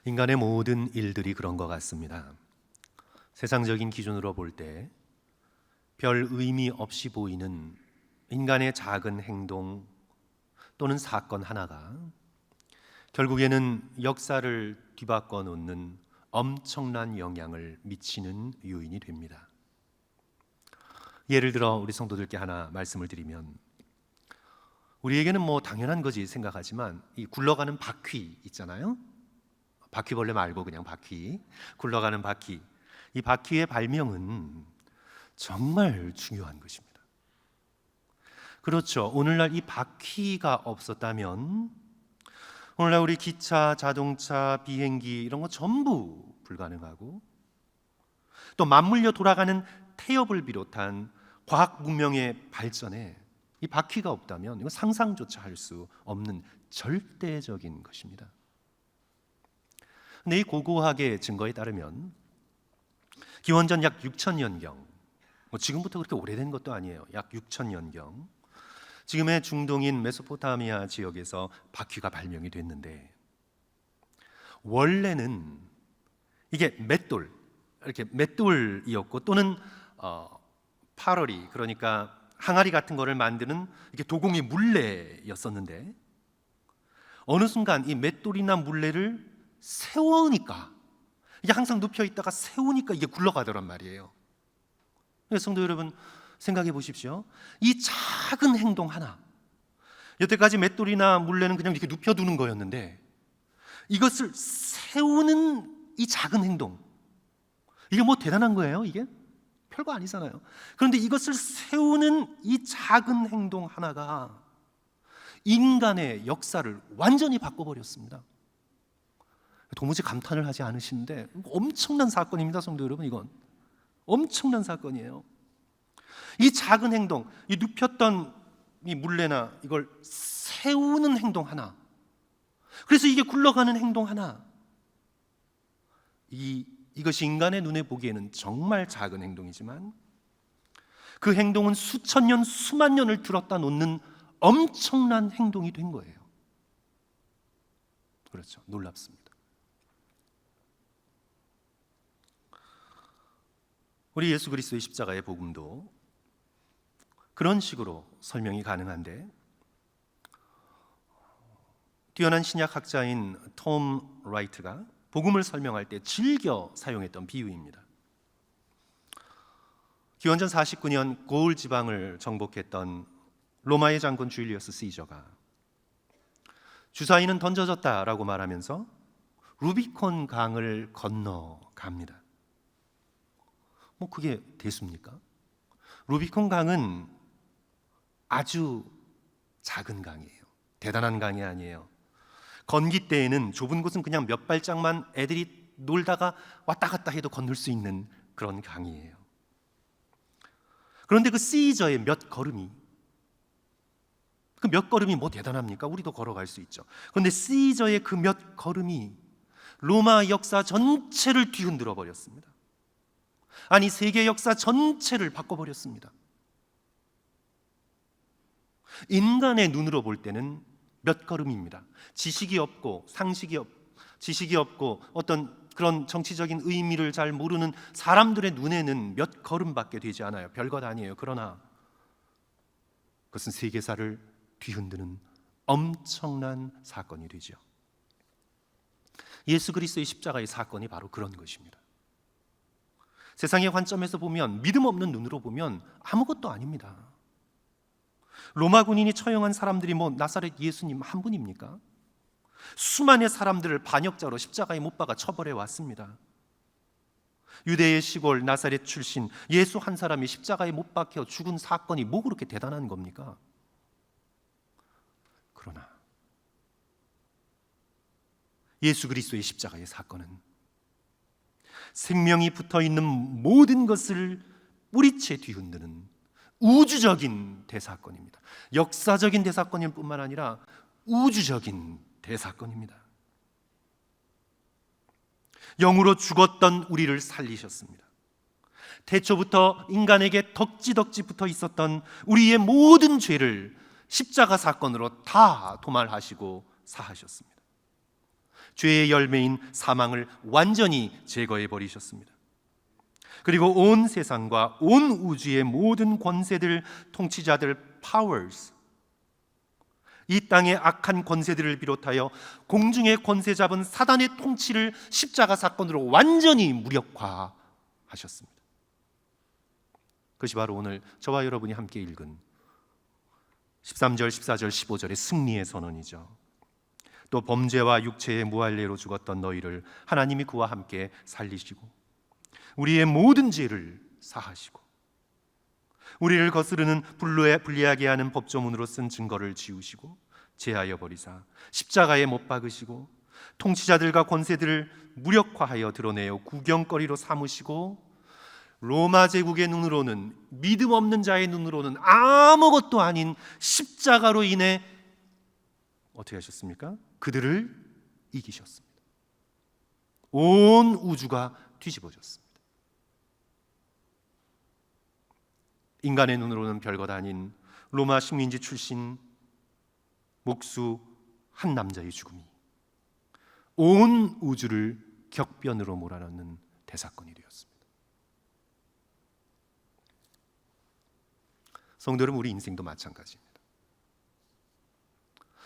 인간의 모든 일들이 그런 것 같습니다. 세상적인 기준으로 볼 때 별 의미 없이 보이는 인간의 작은 행동 또는 사건 하나가 결국에는 역사를 뒤바꿔 놓는 엄청난 영향을 미치는 요인이 됩니다. 예를 들어 우리 성도들께 하나 말씀을 드리면, 우리에게는 당연한 거지 생각하지만 이 굴러가는 바퀴 있잖아요. 바퀴벌레 말고 그냥 바퀴, 굴러가는 바퀴. 이 바퀴의 발명은 정말 중요한 것입니다. 그렇죠. 오늘날 이 바퀴가 없었다면 오늘날 우리 기차, 자동차, 비행기 이런 거 전부 불가능하고, 또 맞물려 돌아가는 태엽을 비롯한 과학 문명의 발전에 이 바퀴가 없다면 이거 상상조차 할 수 없는 절대적인 것입니다. 근데 이 고고학의 증거에 따르면 기원전 약 6천년경, 지금부터 그렇게 오래된 것도 아니에요. 약 6천년경 지금의 중동인 메소포타미아 지역에서 바퀴가 발명이 됐는데, 원래는 이게 맷돌, 이렇게 맷돌이었고, 또는 파러리, 그러니까 항아리 같은 거를 만드는 이게 도공이 물레였었는데, 어느 순간 이 맷돌이나 물레를 세우니까, 이게 항상 눕혀 있다가 세우니까 이게 굴러가더란 말이에요. 성도 여러분, 생각해 보십시오. 이 작은 행동 하나, 여태까지 맷돌이나 물레는 그냥 이렇게 눕혀두는 거였는데, 이것을 세우는 이 작은 행동, 이게 대단한 거예요? 이게 별거 아니잖아요. 그런데 이것을 세우는 이 작은 행동 하나가 인간의 역사를 완전히 바꿔버렸습니다. 도무지 감탄을 하지 않으시는데 엄청난 사건입니다, 성도 여러분. 이건 엄청난 사건이에요. 이 작은 행동, 이 눕혔던 이 물레나 이걸 세우는 행동 하나, 그래서 이게 굴러가는 행동 하나, 이것이 인간의 눈에 보기에는 정말 작은 행동이지만 그 행동은 수천 년, 수만 년을 들었다 놓는 엄청난 행동이 된 거예요. 그렇죠. 놀랍습니다. 우리 예수 그리스도의 십자가의 복음도 그런 식으로 설명이 가능한데, 뛰어난 신약학자인 톰 라이트가 복음을 설명할 때 즐겨 사용했던 비유입니다. 기원전 49년 고을 지방을 정복했던 로마의 장군 줄리어스 시저가 주사위는 던져졌다라고 말하면서 루비콘 강을 건너갑니다. 그게 대수입니까? 루비콘 강은 아주 작은 강이에요. 대단한 강이 아니에요. 건기 때에는 좁은 곳은 그냥 몇 발짝만 애들이 놀다가 왔다 갔다 해도 건널 수 있는 그런 강이에요. 그런데 그 시저의 몇 걸음이, 그 몇 걸음이 대단합니까? 우리도 걸어갈 수 있죠. 그런데 시저의 그 몇 걸음이 로마 역사 전체를 뒤흔들어 버렸습니다. 아니, 세계 역사 전체를 바꿔버렸습니다. 인간의 눈으로 볼 때는 몇 걸음입니다. 지식이 없고 지식이 없고 어떤 그런 정치적인 의미를 잘 모르는 사람들의 눈에는 몇 걸음밖에 되지 않아요. 별것 아니에요. 그러나 그것은 세계사를 뒤흔드는 엄청난 사건이 되죠. 예수 그리스도의 십자가의 사건이 바로 그런 것입니다. 세상의 관점에서 보면, 믿음 없는 눈으로 보면 아무것도 아닙니다. 로마 군인이 처형한 사람들이 나사렛 예수님 한 분입니까? 수많은 사람들을 반역자로 십자가에 못 박아 처벌해 왔습니다. 유대의 시골 나사렛 출신 예수 한 사람이 십자가에 못 박혀 죽은 사건이 그렇게 대단한 겁니까? 그러나 예수 그리스도의 십자가의 사건은 생명이 붙어있는 모든 것을 뿌리채 뒤흔드는 우주적인 대사건입니다. 역사적인 대사건일 뿐만 아니라 우주적인 대사건입니다. 영으로 죽었던 우리를 살리셨습니다. 태초부터 인간에게 덕지덕지 붙어 있었던 우리의 모든 죄를 십자가 사건으로 다 도말하시고 사하셨습니다. 죄의 열매인 사망을 완전히 제거해 버리셨습니다. 그리고 온 세상과 온 우주의 모든 권세들, 통치자들, powers, 이 땅의 악한 권세들을 비롯하여 공중의 권세 잡은 사단의 통치를 십자가 사건으로 완전히 무력화하셨습니다. 그것이 바로 오늘 저와 여러분이 함께 읽은 13절, 14절, 15절의 승리의 선언이죠. 또 범죄와 육체의 무할례로 죽었던 너희를 하나님이 그와 함께 살리시고 우리의 모든 죄를 사하시고 우리를 거스르는 불리하게 하는 법조문으로 쓴 증거를 지우시고 제하여 버리사 십자가에 못 박으시고 통치자들과 권세들을 무력화하여 드러내어 구경거리로 삼으시고 로마 제국의 눈으로는, 믿음 없는 자의 눈으로는 아무것도 아닌 십자가로 인해 어떻게 하셨습니까? 그들을 이기셨습니다. 온 우주가 뒤집어졌습니다. 인간의 눈으로는 별것 아닌 로마 식민지 출신 목수 한 남자의 죽음이 온 우주를 격변으로 몰아넣는 대사건이 되었습니다. 성도 여러분, 우리 인생도 마찬가지입니다.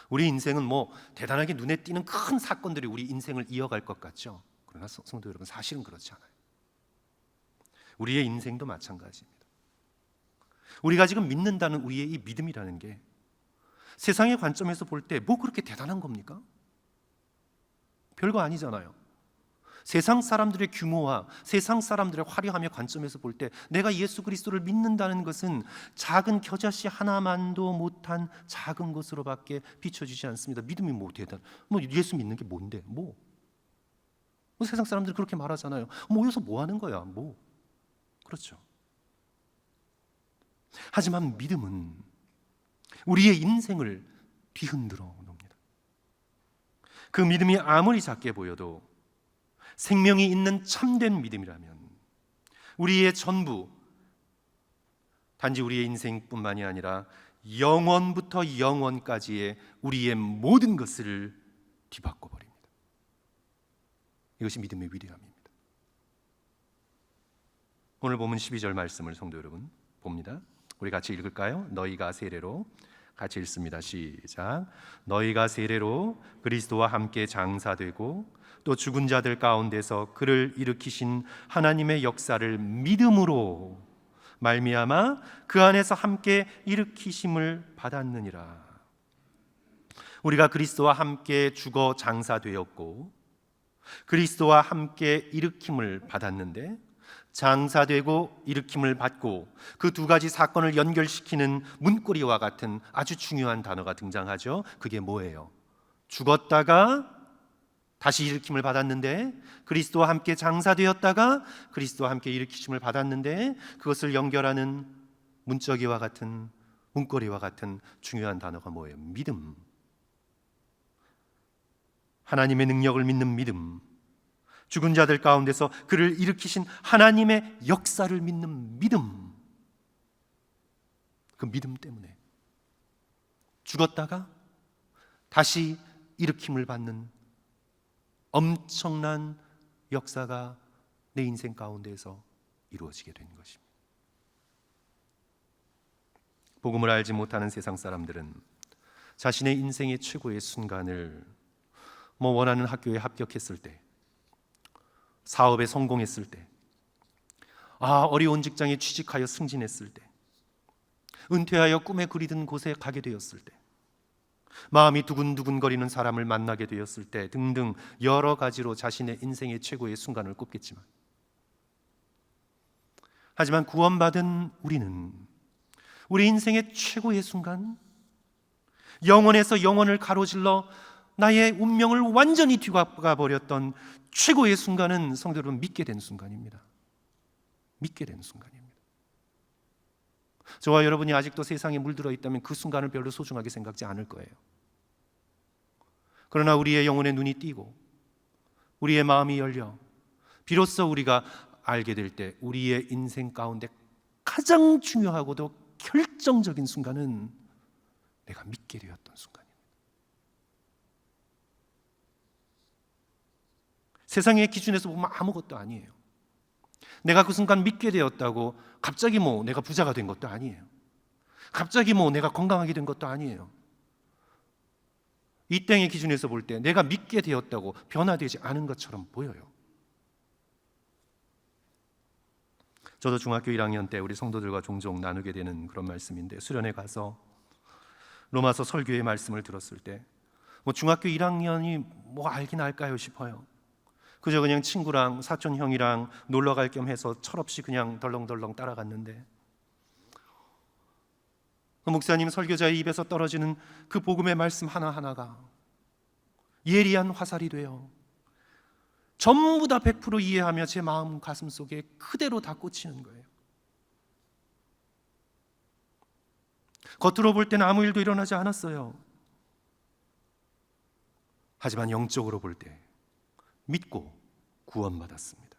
우리 인생은 대단하게 눈에 띄는 큰 사건들이 우리 인생을 이어갈 것 같죠. 그러나 성도 여러분, 사실은 그렇지 않아요. 우리의 인생도 마찬가지입니다. 우리가 지금 믿는다는 우리의 이 믿음이라는 게 세상의 관점에서 볼 때 그렇게 대단한 겁니까? 별거 아니잖아요. 세상 사람들의 규모와 세상 사람들의 화려함의 관점에서 볼 때 내가 예수 그리스도를 믿는다는 것은 작은 겨자씨 하나만도 못한 작은 것으로밖에 비춰지지 않습니다. 믿음이 대단. 예수 믿는 게 뭔데? 세상 사람들이 그렇게 말하잖아요. 모여서 뭐 하는 거야? 그렇죠. 하지만 믿음은 우리의 인생을 뒤흔들어 놓습니다. 그 믿음이 아무리 작게 보여도 생명이 있는 참된 믿음이라면 우리의 전부, 단지 우리의 인생뿐만이 아니라 영원부터 영원까지의 우리의 모든 것을 뒤바꿔 버립니다. 이것이 믿음의 위대함입니다. 오늘 본문 12절 말씀을 성도 여러분 봅니다. 우리 같이 읽을까요? 너희가 세례로, 같이 읽습니다. 시작. 너희가 세례로 그리스도와 함께 장사되고 또 죽은 자들 가운데서 그를 일으키신 하나님의 역사를 믿음으로 말미암아 그 안에서 함께 일으키심을 받았느니라. 우리가 그리스도와 함께 죽어 장사되었고 그리스도와 함께 일으킴을 받았는데, 장사되고 일으킴을 받고 그 두 가지 사건을 연결시키는 문고리와 같은 아주 중요한 단어가 등장하죠. 그게 뭐예요? 죽었다가 다시 일으킴을 받았는데, 그리스도와 함께 장사되었다가 그리스도와 함께 일으키심을 받았는데, 그것을 연결하는 문고리와 같은 중요한 단어가 뭐예요? 믿음. 하나님의 능력을 믿는 믿음, 죽은 자들 가운데서 그를 일으키신 하나님의 역사를 믿는 믿음. 그 믿음 때문에 죽었다가 다시 일으킴을 받는 엄청난 역사가 내 인생 가운데에서 이루어지게 된 것입니다. 복음을 알지 못하는 세상 사람들은 자신의 인생의 최고의 순간을 원하는 학교에 합격했을 때, 사업에 성공했을 때, 어려운 직장에 취직하여 승진했을 때, 은퇴하여 꿈에 그리던 곳에 가게 되었을 때, 마음이 두근두근거리는 사람을 만나게 되었을 때 등등 여러 가지로 자신의 인생의 최고의 순간을 꼽겠지만, 하지만 구원받은 우리는 우리 인생의 최고의 순간, 영원에서 영원을 가로질러 나의 운명을 완전히 뒤바꿔 버렸던 최고의 순간은 성도 여러분, 믿게 된 순간입니다. 믿게 된 순간입니다. 저와 여러분이 아직도 세상에 물들어 있다면 그 순간을 별로 소중하게 생각지 않을 거예요. 그러나 우리의 영혼의 눈이 띄고 우리의 마음이 열려 비로소 우리가 알게 될 때, 우리의 인생 가운데 가장 중요하고도 결정적인 순간은 내가 믿게 되었던 순간입니다. 세상의 기준에서 보면 아무것도 아니에요. 내가 그 순간 믿게 되었다고 갑자기 내가 부자가 된 것도 아니에요. 갑자기 내가 건강하게 된 것도 아니에요. 이 땅의 기준에서 볼 때 내가 믿게 되었다고 변화되지 않은 것처럼 보여요. 저도 중학교 1학년 때 우리 성도들과 종종 나누게 되는 그런 말씀인데, 수련회 가서 로마서 설교의 말씀을 들었을 때 중학교 1학년이 알긴 알까요 싶어요. 그저 그냥 친구랑 사촌 형이랑 놀러 갈 겸 해서 철없이 그냥 덜렁덜렁 따라갔는데, 그 목사님 설교자의 입에서 떨어지는 그 복음의 말씀 하나하나가 예리한 화살이 돼요. 전부 다 100% 이해하며 제 마음 가슴 속에 그대로 다 꽂히는 거예요. 겉으로 볼 때는 아무 일도 일어나지 않았어요. 하지만 영적으로 볼 때 믿고 구원받았습니다.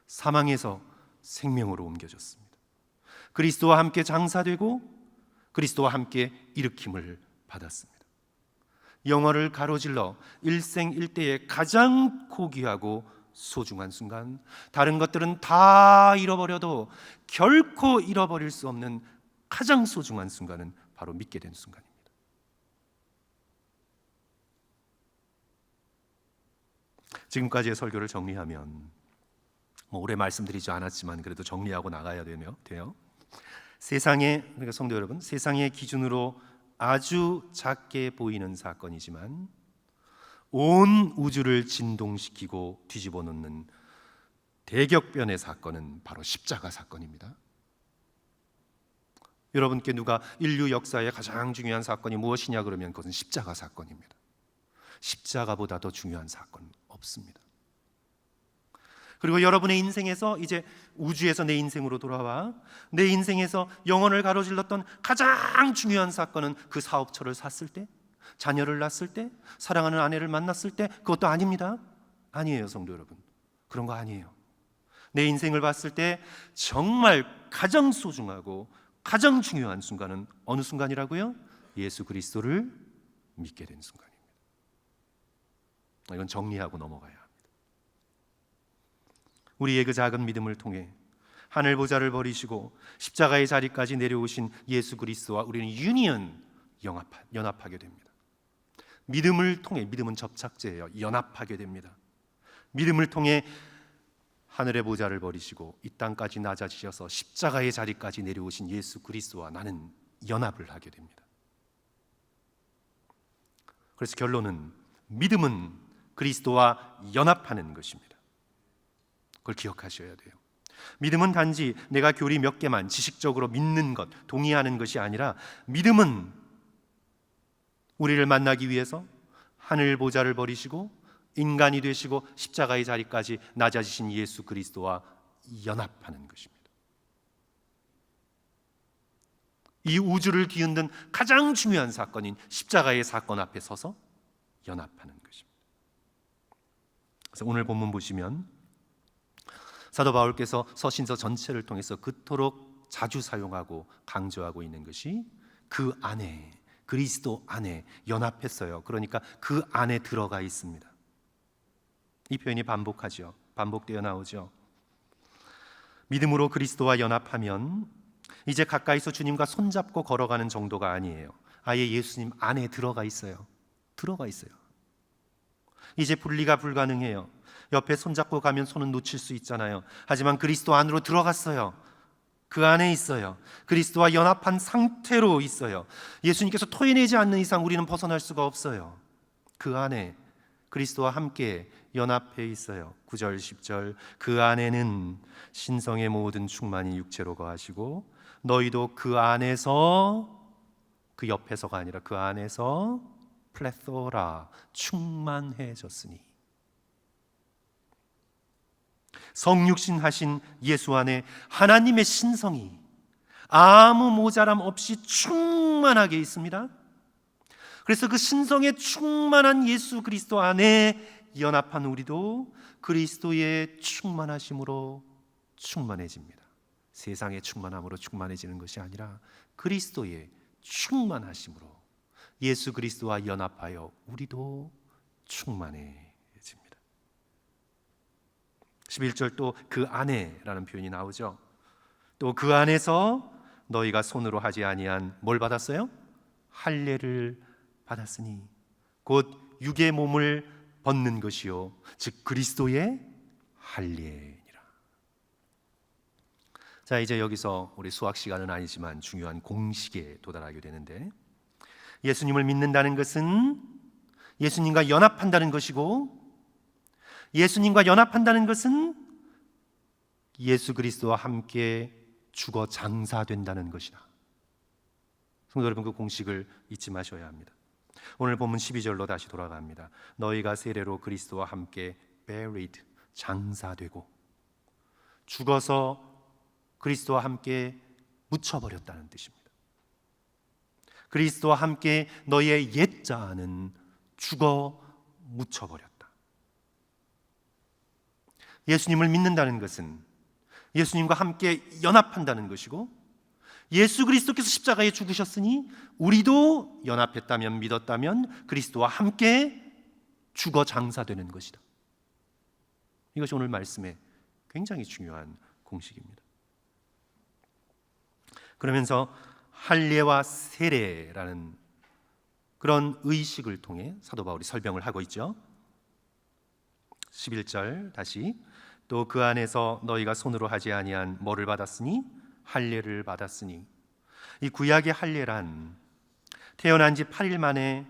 사망에서 생명으로 옮겨졌습니다. 그리스도와 함께 장사되고 그리스도와 함께 일으킴을 받았습니다. 영어를 가로질러 일생일대의 가장 고귀하고 소중한 순간, 다른 것들은 다 잃어버려도 결코 잃어버릴 수 없는 가장 소중한 순간은 바로 믿게 된 순간입니다. 지금까지의 설교를 정리하면, 오래 말씀드리지 않았지만 그래도 정리하고 나가야 돼요. 세상에, 그러니까 성도 여러분, 세상의 기준으로 아주 작게 보이는 사건이지만 온 우주를 진동시키고 뒤집어 놓는 대격변의 사건은 바로 십자가 사건입니다. 여러분께 누가 인류 역사의 가장 중요한 사건이 무엇이냐 그러면 그것은 십자가 사건입니다. 십자가보다 더 중요한 사건은 없습니다. 그리고 여러분의 인생에서 이제 우주에서 내 인생으로 돌아와 내 인생에서 영혼을 가로질렀던 가장 중요한 사건은 그 사업처를 샀을 때, 자녀를 낳았을 때, 사랑하는 아내를 만났을 때, 그것도 아닙니다. 아니에요, 성도 여러분. 그런 거 아니에요. 내 인생을 봤을 때 정말 가장 소중하고 가장 중요한 순간은 어느 순간이라고요? 예수 그리스도를 믿게 된 순간입니다. 이건 정리하고 넘어가야 합니다. 우리의 그 작은 믿음을 통해 하늘 보좌를 버리시고 십자가의 자리까지 내려오신 예수 그리스도와 우리는 연합하게 됩니다. 믿음을 통해, 믿음은 접착제예요. 연합하게 됩니다. 믿음을 통해 하늘의 보좌를 버리시고 이 땅까지 낮아지셔서 십자가의 자리까지 내려오신 예수 그리스도와 나는 연합을 하게 됩니다. 그래서 결론은 믿음은 그리스도와 연합하는 것입니다. 그걸 기억하셔야 돼요. 믿음은 단지 내가 교리 몇 개만 지식적으로 믿는 것, 동의하는 것이 아니라, 믿음은 우리를 만나기 위해서 하늘 보좌를 버리시고 인간이 되시고 십자가의 자리까지 낮아지신 예수 그리스도와 연합하는 것입니다. 이 우주를 뒤흔든 가장 중요한 사건인 십자가의 사건 앞에 서서 연합하는 것입니다. 그래서 오늘 본문 보시면 사도 바울께서 서신서 전체를 통해서 그토록 자주 사용하고 강조하고 있는 것이 그 안에, 그리스도 안에 연합했어요. 그러니까 그 안에 들어가 있습니다. 이 표현이 반복되어 나오죠. 믿음으로 그리스도와 연합하면 이제 가까이서 주님과 손잡고 걸어가는 정도가 아니에요. 아예 예수님 안에 들어가 있어요. 이제 분리가 불가능해요. 옆에 손잡고 가면 손은 놓칠 수 있잖아요. 하지만 그리스도 안으로 들어갔어요. 그 안에 있어요. 그리스도와 연합한 상태로 있어요. 예수님께서 토해내지 않는 이상 우리는 벗어날 수가 없어요. 그 안에 그리스도와 함께 연합해 있어요. 9절 10절, 그 안에는 신성의 모든 충만이 육체로 거하시고 너희도 그 안에서, 그 옆에서가 아니라 그 안에서 플레토라, 충만해졌으니. 성육신 하신 예수 안에 하나님의 신성이 아무 모자람 없이 충만하게 있습니다. 그래서 그 신성에 충만한 예수 그리스도 안에 연합한 우리도 그리스도의 충만하심으로 충만해집니다. 세상의 충만함으로 충만해지는 것이 아니라 그리스도의 충만하심으로 예수 그리스도와 연합하여 우리도 충만해집니다. 11절 또 그 안에라는 표현이 나오죠. 또 그 안에서 너희가 손으로 하지 아니한 뭘 받았어요? 할례를 받았으니 곧 육의 몸을 벗는 것이요 즉 그리스도의 할례니라. 자, 이제 여기서 우리 수학 시간은 아니지만 중요한 공식에 도달하게 되는데, 예수님을 믿는다는 것은 예수님과 연합한다는 것이고, 예수님과 연합한다는 것은 예수 그리스도와 함께 죽어 장사된다는 것이다. 성도 여러분, 그 공식을 잊지 마셔야 합니다. 오늘 본문 12절로 다시 돌아갑니다. 너희가 세례로 그리스도와 함께 buried, 장사되고 죽어서 그리스도와 함께 묻혀버렸다는 뜻입니다. 그리스도와 함께 너희의 옛자는 죽어 묻혀버렸다. 예수님을 믿는다는 것은 예수님과 함께 연합한다는 것이고, 예수 그리스도께서 십자가에 죽으셨으니 우리도 연합했다면, 믿었다면 그리스도와 함께 죽어 장사되는 것이다. 이것이 오늘 말씀의 굉장히 중요한 공식입니다. 그러면서 할례와 세례라는 그런 의식을 통해 사도 바울이 설명을 하고 있죠. 11절 다시, 또 그 안에서 너희가 손으로 하지 아니한 뭐를 받았으니? 할례를 받았으니. 이 구약의 할례란 태어난 지 8일 만에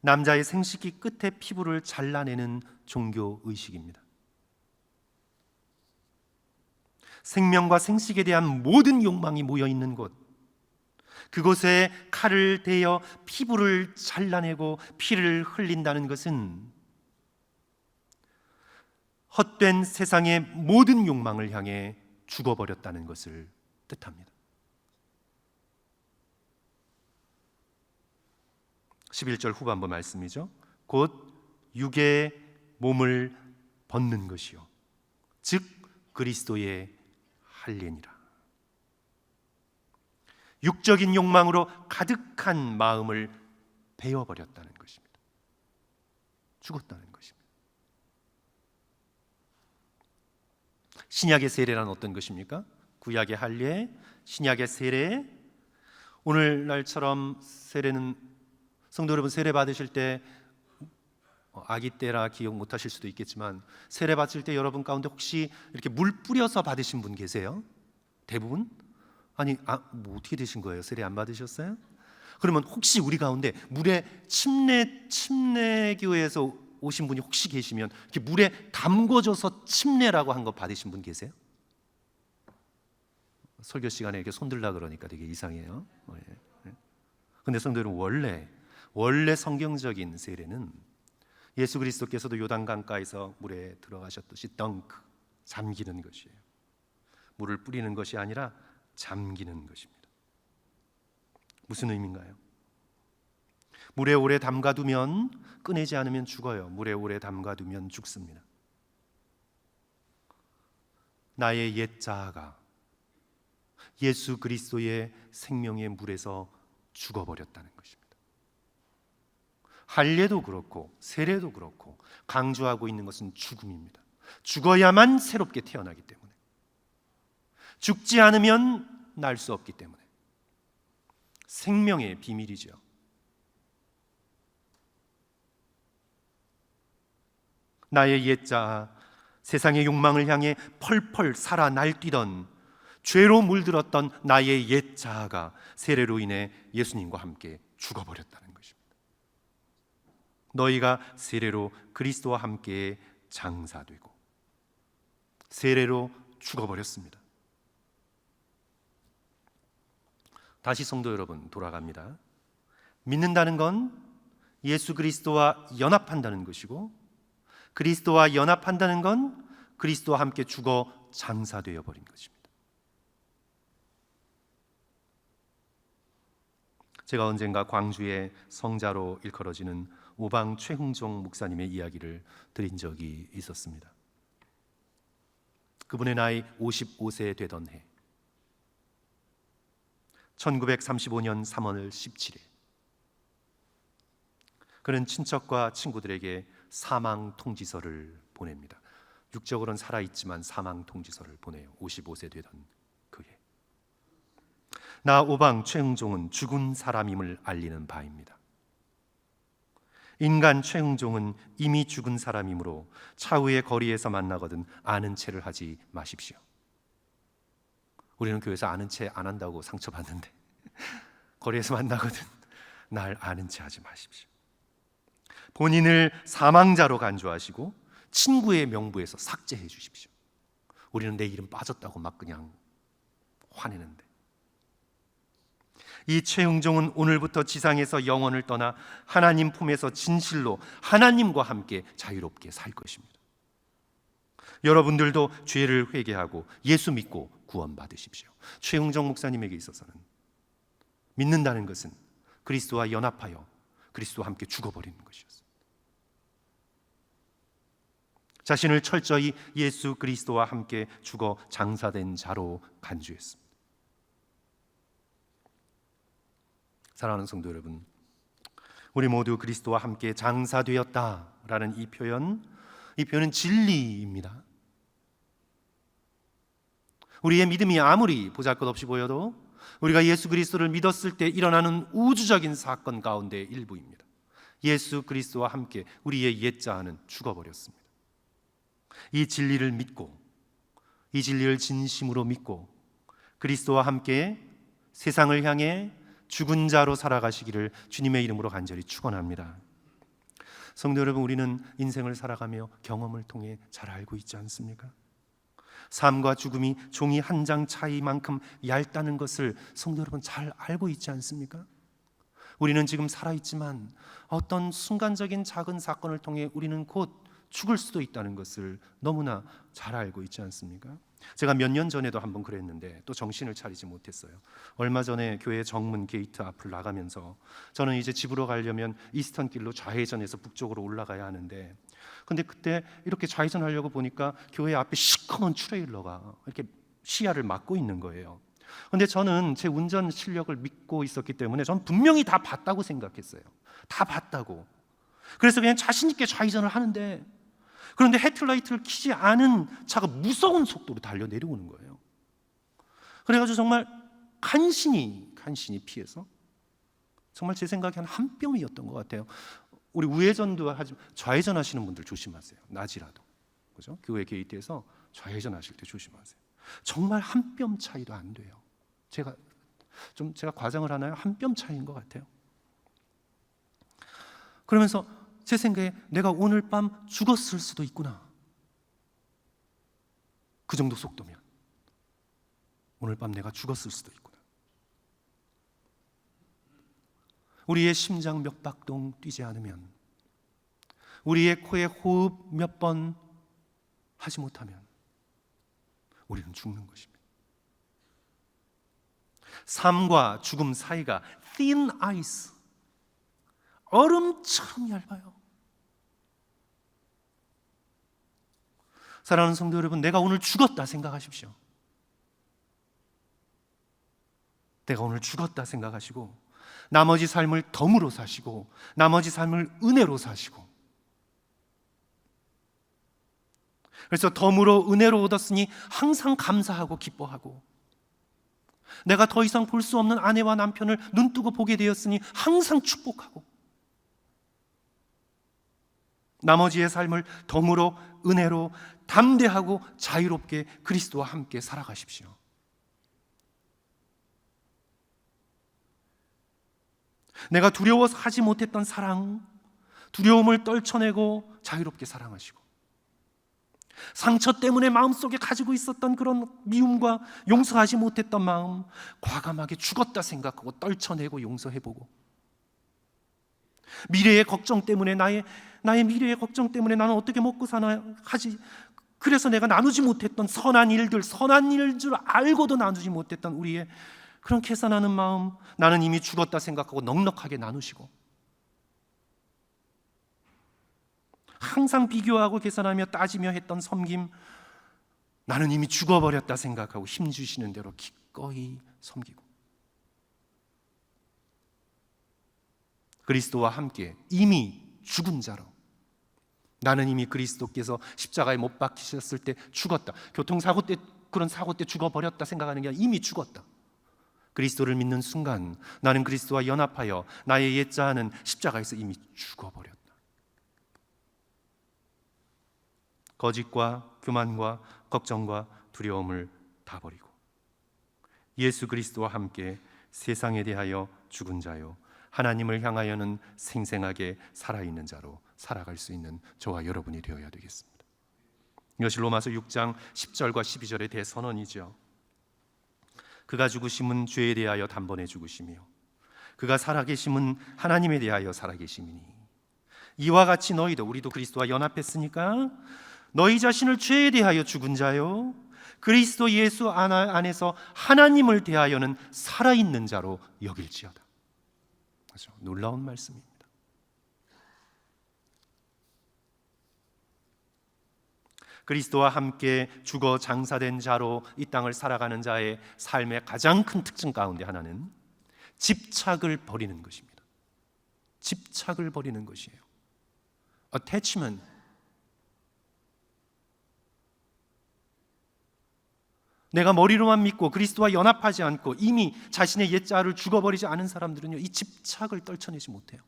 남자의 생식기 끝에 피부를 잘라내는 종교 의식입니다. 생명과 생식에 대한 모든 욕망이 모여있는 곳, 그곳에 칼을 대어 피부를 잘라내고 피를 흘린다는 것은 헛된 세상의 모든 욕망을 향해 죽어버렸다는 것을 뜻합니다. 11절 후반부 말씀이죠. 곧 육의 몸을 벗는 것이요 즉 그리스도의 할례니라. 육적인 욕망으로 가득한 마음을 베어버렸다는 것입니다. 죽었다는 것입니다. 신약의 세례란 어떤 것입니까? 구약의 할례, 신약의 세례. 오늘날처럼 세례는, 성도 여러분, 세례 받으실 때 아기 때라 기억 못하실 수도 있겠지만, 세례 받을 때 여러분 가운데 혹시 이렇게 물 뿌려서 받으신 분 계세요? 대부분? 아니, 뭐 어떻게 되신 거예요? 세례 안 받으셨어요? 그러면 혹시 우리 가운데 물에 침례교회에서 오신 분이 혹시 계시면 이렇게 물에 담궈져서 침례라고 한 거 받으신 분 계세요? 설교 시간에 이렇게 손들라 그러니까 되게 이상해요. 근데 성도 여러분, 원래 성경적인 세례는 예수 그리스도께서도 요단강가에서 물에 들어가셨듯이 덩크, 잠기는 것이에요. 물을 뿌리는 것이 아니라 잠기는 것입니다. 무슨 의미인가요? 물에 오래 담가두면, 꺼내지 않으면 죽어요. 물에 오래 담가두면 죽습니다. 나의 옛 자아가 예수 그리스도의 생명의 물에서 죽어버렸다는 것입니다. 할례도 그렇고 세례도 그렇고 강조하고 있는 것은 죽음입니다. 죽어야만 새롭게 태어나기 때문에, 죽지 않으면 날 수 없기 때문에 생명의 비밀이죠. 나의 옛자, 세상의 욕망을 향해 펄펄 살아 날뛰던, 죄로 물들었던 나의 옛자아가 세례로 인해 예수님과 함께 죽어버렸다는 것입니다. 너희가 세례로 그리스도와 함께 장사되고 세례로 죽어버렸습니다. 다시 성도 여러분, 돌아갑니다. 믿는다는 건 예수 그리스도와 연합한다는 것이고, 그리스도와 연합한다는 건 그리스도와 함께 죽어 장사되어 버린 것입니다. 제가 언젠가 광주의 성자로 일컬어지는 오방 최흥종 목사님의 이야기를 드린 적이 있었습니다. 그분의 나이 55세 되던 해, 1935년 3월 17일, 그는 친척과 친구들에게 사망 통지서를 보냅니다. 육적으로는 살아있지만 사망 통지서를 보내요. 55세 되던 그해. 나 오방 최응종은 죽은 사람임을 알리는 바입니다. 인간 최응종은 이미 죽은 사람이므로 차후에 거리에서 만나거든 아는 체를 하지 마십시오. 우리는 교회에서 아는 체 안 한다고 상처받는데 거리에서 만나거든 날 아는 체 하지 마십시오. 본인을 사망자로 간주하시고 친구의 명부에서 삭제해 주십시오. 우리는 내 이름 빠졌다고 막 그냥 화내는데, 이 최응종은 오늘부터 지상에서 영원을 떠나 하나님 품에서 진실로 하나님과 함께 자유롭게 살 것입니다. 여러분들도 죄를 회개하고 예수 믿고 구원받으십시오. 최응종 목사님에게 있어서는 믿는다는 것은 그리스도와 연합하여 그리스도와 함께 죽어버리는 것이었습니다. 자신을 철저히 예수 그리스도와 함께 죽어 장사된 자로 간주했습니다. 사랑하는 성도 여러분, 우리 모두 그리스도와 함께 장사되었다라는 이 표현은 진리입니다. 우리의 믿음이 아무리 보잘것없이 보여도 우리가 예수 그리스도를 믿었을 때 일어나는 우주적인 사건 가운데 일부입니다. 예수 그리스도와 함께 우리의 옛자아는 죽어버렸습니다. 이 진리를 믿고, 이 진리를 진심으로 믿고 그리스도와 함께 세상을 향해 죽은 자로 살아가시기를 주님의 이름으로 간절히 축원합니다. 성도 여러분, 우리는 인생을 살아가며 경험을 통해 잘 알고 있지 않습니까? 삶과 죽음이 종이 한 장 차이만큼 얇다는 것을 성도 여러분 잘 알고 있지 않습니까? 우리는 지금 살아있지만 어떤 순간적인 작은 사건을 통해 우리는 곧 죽을 수도 있다는 것을 너무나 잘 알고 있지 않습니까? 제가 몇 년 전에도 한번 그랬는데 또 정신을 차리지 못했어요. 얼마 전에 교회 정문 게이트 앞을 나가면서 저는 이제 집으로 가려면 이스턴 길로 좌회전해서 북쪽으로 올라가야 하는데, 근데 그때 이렇게 좌회전하려고 보니까 교회 앞에 시커먼 트레일러가 이렇게 시야를 막고 있는 거예요. 근데 저는 제 운전 실력을 믿고 있었기 때문에 전 분명히 다 봤다고 생각했어요. 다 봤다고. 그래서 그냥 자신 있게 좌회전을 하는데, 그런데 헤드라이트를 켜지 않은 차가 무서운 속도로 달려 내려오는 거예요. 그래가지고 정말 간신히 피해서, 정말 제 생각에 한 뼘이었던 것 같아요. 우리 우회전도 하지, 좌회전 하시는 분들 조심하세요. 낮이라도, 그죠? 교회 게이트에서 좌회전 하실 때 조심하세요. 정말 한 뼘 차이도 안 돼요. 제가 과장을 하나요? 한 뼘 차이인 것 같아요. 그러면서 제 생각에 내가 오늘 밤 죽었을 수도 있구나. 그 정도 속도면 오늘 밤 내가 죽었을 수도 있구나. 우리의 심장 몇 박동 뛰지 않으면, 우리의 코에 호흡 몇 번 하지 못하면 우리는 죽는 것입니다. 삶과 죽음 사이가 thin ice, 얼음처럼 얇아요. 사랑하는 성도 여러분, 내가 오늘 죽었다 생각하십시오. 내가 오늘 죽었다 생각하시고 나머지 삶을 덤으로 사시고 나머지 삶을 은혜로 사시고, 그래서 덤으로 은혜로 얻었으니 항상 감사하고 기뻐하고, 내가 더 이상 볼 수 없는 아내와 남편을 눈뜨고 보게 되었으니 항상 축복하고, 나머지의 삶을 덤으로 은혜로 담대하고 자유롭게 그리스도와 함께 살아가십시오. 내가 두려워서 하지 못했던 사랑, 두려움을 떨쳐내고 자유롭게 사랑하시고, 상처 때문에 마음속에 가지고 있었던 그런 미움과 용서하지 못했던 마음 과감하게 죽었다 생각하고 떨쳐내고 용서해보고, 미래의 걱정 때문에 나의 미래의 걱정 때문에 나는 어떻게 먹고 사나 하지, 그래서 내가 나누지 못했던 선한 일 줄 알고도 나누지 못했던 우리의 그런 계산하는 마음, 나는 이미 죽었다 생각하고 넉넉하게 나누시고, 항상 비교하고 계산하며 따지며 했던 섬김, 나는 이미 죽어버렸다 생각하고 힘주시는 대로 기꺼이 섬기고, 그리스도와 함께 이미 죽은 자로 나는 이미 그리스도께서 십자가에 못 박히셨을 때 죽었다. 교통사고 때, 그런 사고 때 죽어버렸다 생각하는 게 아니라 이미 죽었다. 그리스도를 믿는 순간 나는 그리스도와 연합하여 나의 옛자는 십자가에서 이미 죽어버렸다. 거짓과 교만과 걱정과 두려움을 다 버리고 예수 그리스도와 함께 세상에 대하여 죽은 자요 하나님을 향하여는 생생하게 살아있는 자로 살아갈 수 있는 저와 여러분이 되어야 되겠습니다. 이것이 로마서 6장 10절과 12절의 대선언이죠. 그가 죽으심은 죄에 대하여 단번에 죽으시며 그가 살아계심은 하나님에 대하여 살아계심이니 이와 같이 너희도, 우리도 그리스도와 연합했으니까 너희 자신을 죄에 대하여 죽은 자요 그리스도 예수 안에서 하나님을 대하여는 살아있는 자로 여길지어다. 그렇죠? 놀라운 말씀입니다. 그리스도와 함께 죽어 장사된 자로 이 땅을 살아가는 자의 삶의 가장 큰 특징 가운데 하나는 집착을 버리는 것입니다. 집착을 버리는 것이에요. Attachment. 내가 머리로만 믿고 그리스도와 연합하지 않고 이미 자신의 옛자를 죽어버리지 않은 사람들은요, 이 집착을 떨쳐내지 못해요.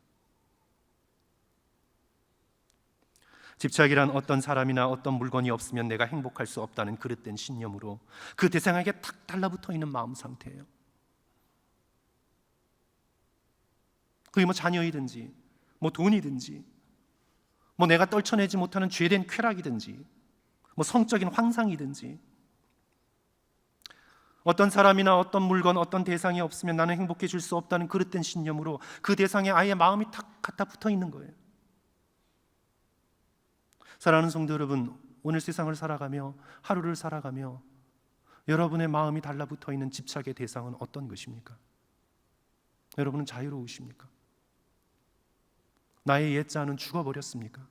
집착이란 어떤 사람이나 어떤 물건이 없으면 내가 행복할 수 없다는 그릇된 신념으로 그 대상에게 탁 달라붙어 있는 마음 상태예요. 그게 뭐 자녀이든지 뭐 돈이든지 뭐 내가 떨쳐내지 못하는 죄된 쾌락이든지 뭐 성적인 환상이든지 어떤 사람이나 어떤 물건, 어떤 대상이 없으면 나는 행복해질 수 없다는 그릇된 신념으로 그 대상에 아예 마음이 탁 갖다 붙어 있는 거예요. 사랑하는 성도 여러분, 오늘 세상을 살아가며 하루를 살아가며 여러분의 마음이 달라붙어 있는 집착의 대상은 어떤 것입니까? 여러분은 자유로우십니까? 나의 옛자는 죽어버렸습니까?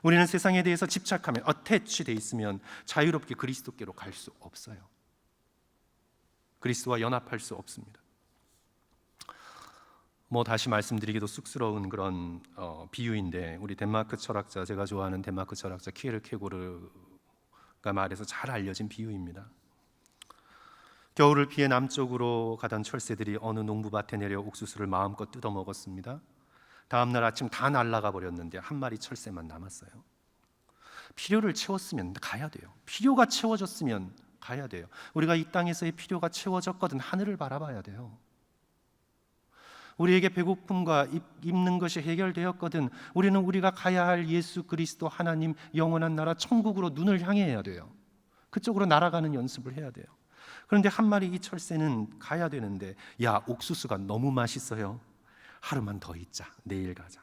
우리는 세상에 대해서 집착하면 attach 돼 있으면 자유롭게 그리스도께로 갈 수 없어요. 그리스도와 연합할 수 없습니다. 뭐 다시 말씀드리기도 쑥스러운 그런 비유인데 우리 덴마크 철학자, 제가 좋아하는 덴마크 철학자 키에르케고르가 말해서 잘 알려진 비유입니다. 겨울을 피해 남쪽으로 가던 철새들이 어느 농부밭에 내려 옥수수를 마음껏 뜯어 먹었습니다. 다음 날 아침 다 날아가 버렸는데 한 마리 철새만 남았어요. 필요를 채웠으면 가야 돼요. 필요가 채워졌으면 가야 돼요. 우리가 이 땅에서의 필요가 채워졌거든 하늘을 바라봐야 돼요. 우리에게 배고픔과 입는 것이 해결되었거든 우리는 우리가 가야 할 예수 그리스도 하나님 영원한 나라 천국으로 눈을 향해야 돼요. 그쪽으로 날아가는 연습을 해야 돼요. 그런데 한 마리 이 철새는 가야 되는데 야, 옥수수가 너무 맛있어요. 하루만 더 있자. 내일 가자.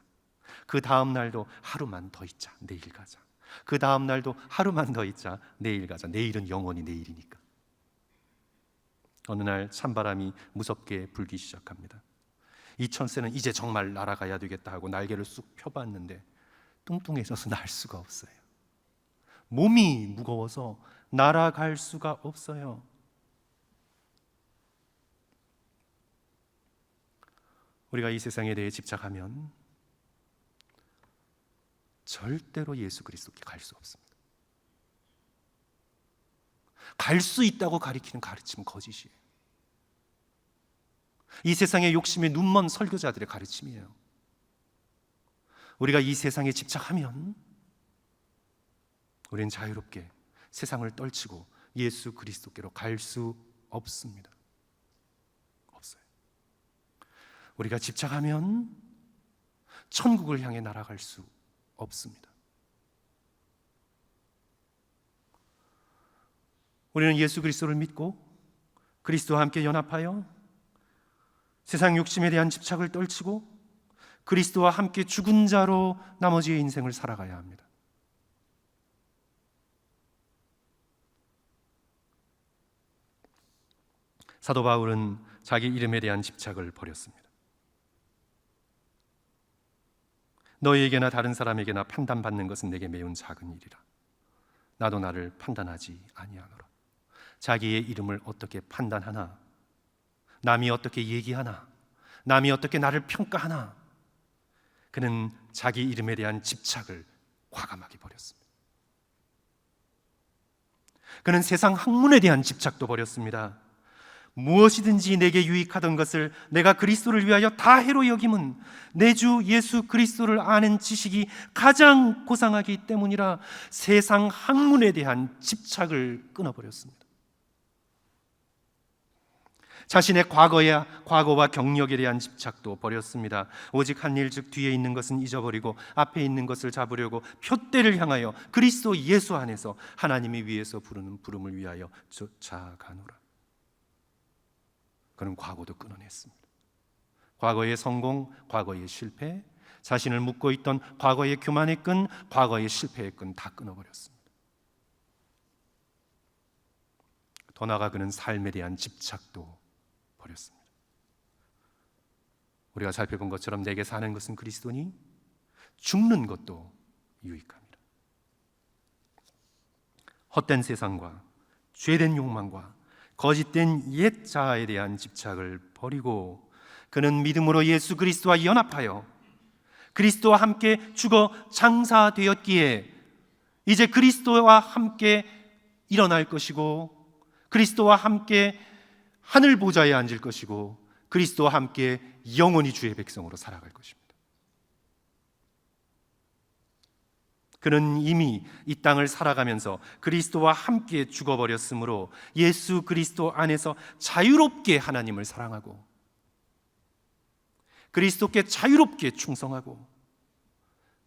그 다음 날도 하루만 더 있자. 내일 가자. 그 다음 날도 하루만 더 있자. 내일 가자. 내일은 영원히 내일이니까. 어느 날 찬바람이 무섭게 불기 시작합니다. 이 철새는 이제 정말 날아가야 되겠다 하고 날개를 쑥 펴봤는데 뚱뚱해져서 날 수가 없어요. 몸이 무거워서 날아갈 수가 없어요. 우리가 이 세상에 대해 집착하면 절대로 예수 그리스도께 갈 수 없습니다. 갈 수 있다고 가리키는 가르침은 거짓이에요. 이 세상의 욕심에 눈먼 설교자들의 가르침이에요. 우리가 이 세상에 집착하면 우리는 자유롭게 세상을 떨치고 예수 그리스도께로 갈 수 없습니다. 없어요. 우리가 집착하면 천국을 향해 날아갈 수 없습니다. 우리는 예수 그리스도를 믿고 그리스도와 함께 연합하여 세상 욕심에 대한 집착을 떨치고 그리스도와 함께 죽은 자로 나머지의 인생을 살아가야 합니다. 사도 바울은 자기 이름에 대한 집착을 버렸습니다. 너희에게나 다른 사람에게나 판단받는 것은 내게 매우 작은 일이라. 나도 나를 판단하지 아니하노라. 자기의 이름을 어떻게 판단하나? 남이 어떻게 얘기하나? 남이 어떻게 나를 평가하나? 그는 자기 이름에 대한 집착을 과감하게 버렸습니다. 그는 세상 학문에 대한 집착도 버렸습니다. 무엇이든지 내게 유익하던 것을 내가 그리스도를 위하여 다 해로 여김은 내 주 예수 그리스도를 아는 지식이 가장 고상하기 때문이라 세상 학문에 대한 집착을 끊어버렸습니다. 자신의 과거와 경력에 대한 집착도 버렸습니다. 오직 한 일 즉 뒤에 있는 것은 잊어버리고 앞에 있는 것을 잡으려고 표대를 향하여 그리스도 예수 안에서 하나님이 위에서 부르는 부름을 위하여 쫓아가노라. 그는 과거도 끊어냈습니다. 과거의 성공, 과거의 실패, 자신을 묶고 있던 과거의 교만의 끈, 과거의 실패의 끈 다 끊어버렸습니다. 더 나아가 그는 삶에 대한 집착도 버렸습니다. 우리가 살펴본 것처럼 내게 사는 것은 그리스도니 죽는 것도 유익합니다. 헛된 세상과 죄된 욕망과 거짓된 옛 자아에 대한 집착을 버리고 그는 믿음으로 예수 그리스도와 연합하여 그리스도와 함께 죽어 장사되었기에 이제 그리스도와 함께 일어날 것이고 그리스도와 함께 하늘 보좌에 앉을 것이고 그리스도와 함께 영원히 주의 백성으로 살아갈 것입니다. 그는 이미 이 땅을 살아가면서 그리스도와 함께 죽어버렸으므로 예수 그리스도 안에서 자유롭게 하나님을 사랑하고 그리스도께 자유롭게 충성하고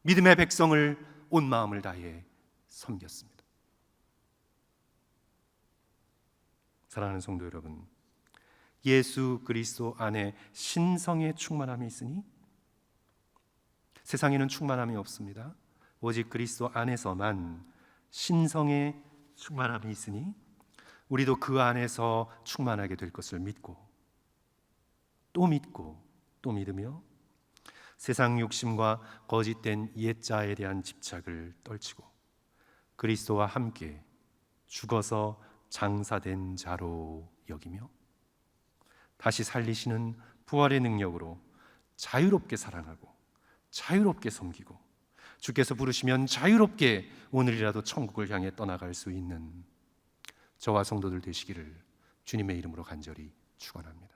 믿음의 백성을 온 마음을 다해 섬겼습니다. 사랑하는 성도 여러분, 예수 그리스도 안에 신성의 충만함이 있으니 세상에는 충만함이 없습니다. 오직 그리스도 안에서만 신성의 충만함이 있으니 우리도 그 안에서 충만하게 될 것을 믿고 또 믿으며 세상 욕심과 거짓된 옛자에 대한 집착을 떨치고 그리스도와 함께 죽어서 장사된 자로 여기며 다시 살리시는 부활의 능력으로 자유롭게 사랑하고 자유롭게 섬기고 주께서 부르시면 자유롭게 오늘이라도 천국을 향해 떠나갈 수 있는 저와 성도들 되시기를 주님의 이름으로 간절히 축원합니다.